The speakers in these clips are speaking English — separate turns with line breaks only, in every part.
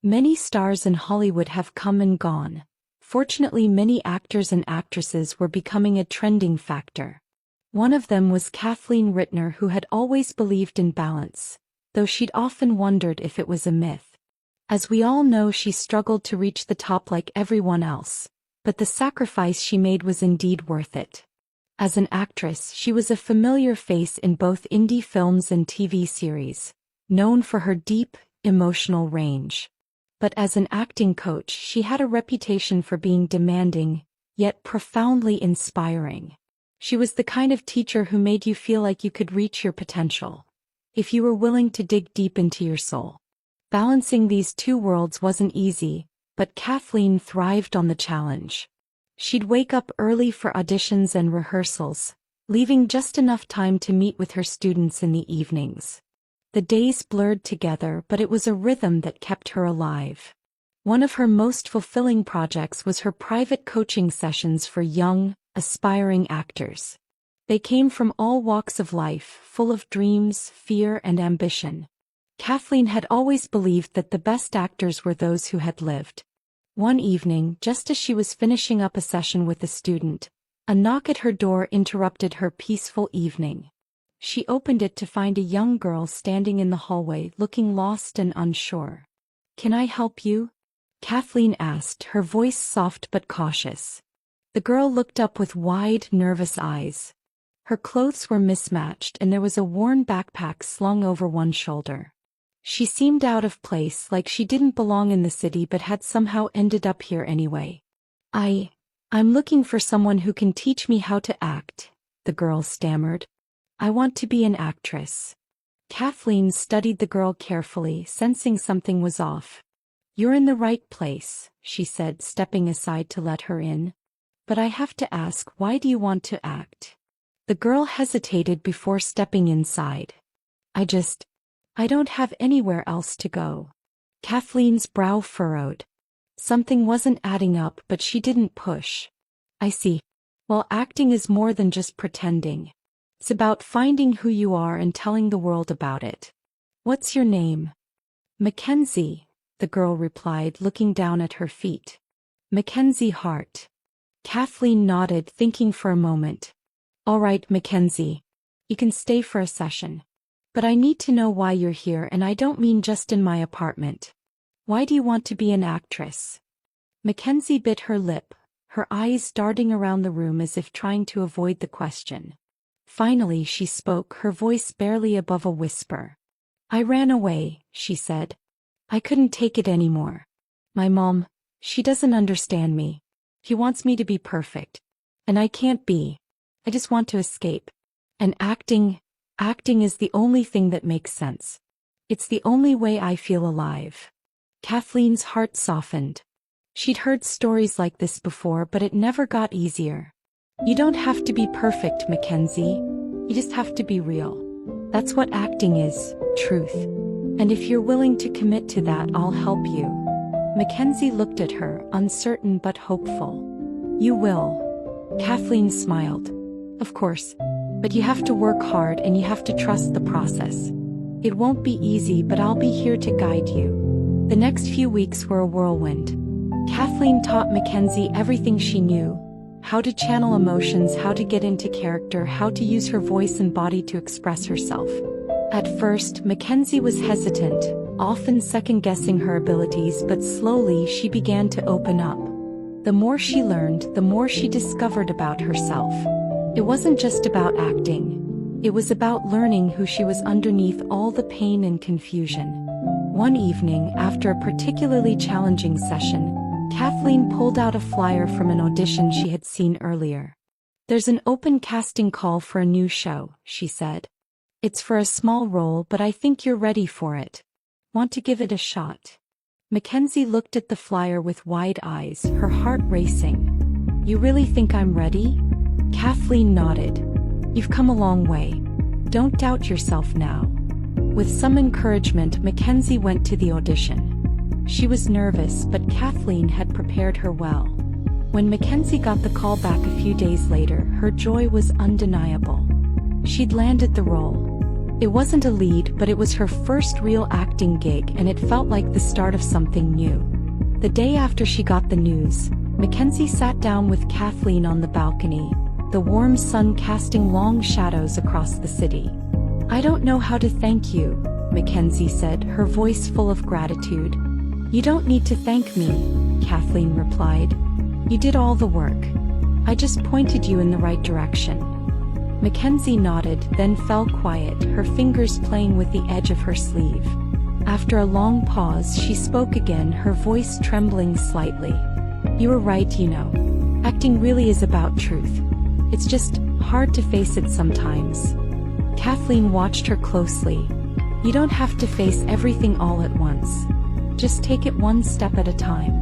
Many stars in Hollywood have come and gone. Fortunately, many actors and actresses were becoming a trending factor. One of them was Kathleen Rittner, who had always believed in balance, though she'd often wondered if it was a myth. As we all know, she struggled to reach the top like everyone else, but the sacrifice she made was indeed worth it. As an actress, she was a familiar face in both indie films and TV series, known for her deep, emotional range. But as an acting coach, she had a reputation for being demanding, yet profoundly inspiring. She was the kind of teacher who made you feel like you could reach your potential, if you were willing to dig deep into your soul. Balancing these two worlds wasn't easy, but Kathleen thrived on the challenge. She'd wake up early for auditions and rehearsals, leaving just enough time to meet with her students in the evenings. The days blurred together, but it was a rhythm that kept her alive. One of her most fulfilling projects was her private coaching sessions for young, aspiring actors. They came from all walks of life, full of dreams, fear, and ambition. Kathleen had always believed that the best actors were those who had lived. One evening, just as she was finishing up a session with a student, a knock at her door interrupted her peaceful evening. She opened it to find a young girl standing in the hallway, looking lost and unsure. "Can I help you?" Kathleen asked, her voice soft but cautious. The girl looked up with wide, nervous eyes. Her clothes were mismatched and there was a worn backpack slung over one shoulder. She seemed out of place, like she didn't belong in the city but had somehow ended up here anyway. I'm looking for someone who can teach me how to act," the girl stammered. "I want to be an actress." Kathleen studied the girl carefully, sensing something was off. "You're in the right place," she said, stepping aside to let her in. "But I have to ask, why do you want to act?" The girl hesitated before stepping inside. I don't have anywhere else to go." Kathleen's brow furrowed. Something wasn't adding up, but she didn't push. "I see. Well, acting is more than just pretending. It's about finding who you are and telling the world about it. What's your name?" "Mackenzie," the girl replied, looking down at her feet. "Mackenzie Hart." Kathleen nodded, thinking for a moment. "All right, Mackenzie. You can stay for a session. But I need to know why you're here, and I don't mean just in my apartment. Why do you want to be an actress?" Mackenzie bit her lip, her eyes darting around the room as if trying to avoid the question. Finally she spoke, her voice barely above a whisper. "I ran away," she said. "I couldn't take it anymore. My mom, she doesn't understand me. She wants me to be perfect. And I can't be. I just want to escape. And acting is the only thing that makes sense. It's the only way I feel alive." Kathleen's heart softened. She'd heard stories like this before, but it never got easier. "You don't have to be perfect, Mackenzie. You just have to be real. That's what acting is, truth. And if you're willing to commit to that, I'll help you." Mackenzie looked at her, uncertain but hopeful. "You will." Kathleen smiled. "Of course. But you have to work hard and you have to trust the process. It won't be easy, but I'll be here to guide you." The next few weeks were a whirlwind. Kathleen taught Mackenzie everything she knew: how to channel emotions, how to get into character, how to use her voice and body to express herself. At first, Mackenzie was hesitant, often second-guessing her abilities, but slowly she began to open up. The more she learned, the more she discovered about herself. It wasn't just about acting. It was about learning who she was underneath all the pain and confusion. One evening, after a particularly challenging session, Kathleen pulled out a flyer from an audition she had seen earlier. "There's an open casting call for a new show," she said. "It's for a small role, but I think you're ready for it. Want to give it a shot?" Mackenzie looked at the flyer with wide eyes, her heart racing. "You really think I'm ready?" Kathleen nodded. "You've come a long way. Don't doubt yourself now." With some encouragement, Mackenzie went to the audition. She was nervous, but Kathleen had prepared her well. When Mackenzie got the call back a few days later, her joy was undeniable. She'd landed the role. It wasn't a lead, but it was her first real acting gig, and it felt like the start of something new. The day after she got the news, Mackenzie sat down with Kathleen on the balcony, the warm sun casting long shadows across the city. "I don't know how to thank you," Mackenzie said, her voice full of gratitude. "You don't need to thank me," Kathleen replied. "You did all the work. I just pointed you in the right direction." Mackenzie nodded, then fell quiet, her fingers playing with the edge of her sleeve. After a long pause, she spoke again, her voice trembling slightly. "You were right, you know. Acting really is about truth. It's just hard to face it sometimes." Kathleen watched her closely. "You don't have to face everything all at once. Just take it one step at a time."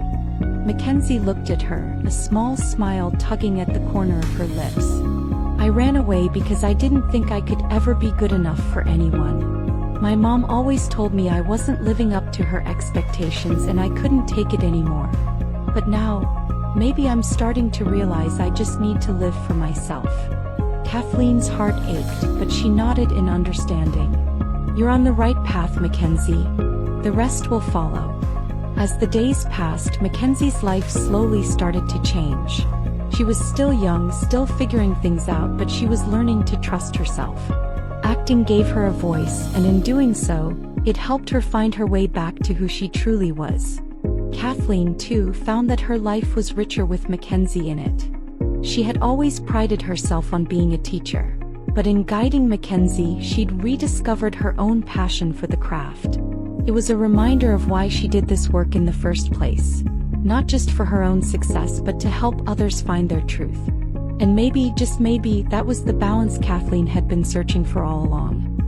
Mackenzie looked at her, a small smile tugging at the corner of her lips. "I ran away because I didn't think I could ever be good enough for anyone. My mom always told me I wasn't living up to her expectations and I couldn't take it anymore. But now, maybe I'm starting to realize I just need to live for myself." Kathleen's heart ached, but she nodded in understanding. "You're on the right path, Mackenzie. The rest will follow." As the days passed, Mackenzie's life slowly started to change. She was still young, still figuring things out, but she was learning to trust herself. Acting gave her a voice, and in doing so, it helped her find her way back to who she truly was. Kathleen, too, found that her life was richer with Mackenzie in it. She had always prided herself on being a teacher, but in guiding Mackenzie, she'd rediscovered her own passion for the craft. It was a reminder of why she did this work in the first place. Not just for her own success, but to help others find their truth. And maybe, just maybe, that was the balance Kathleen had been searching for all along.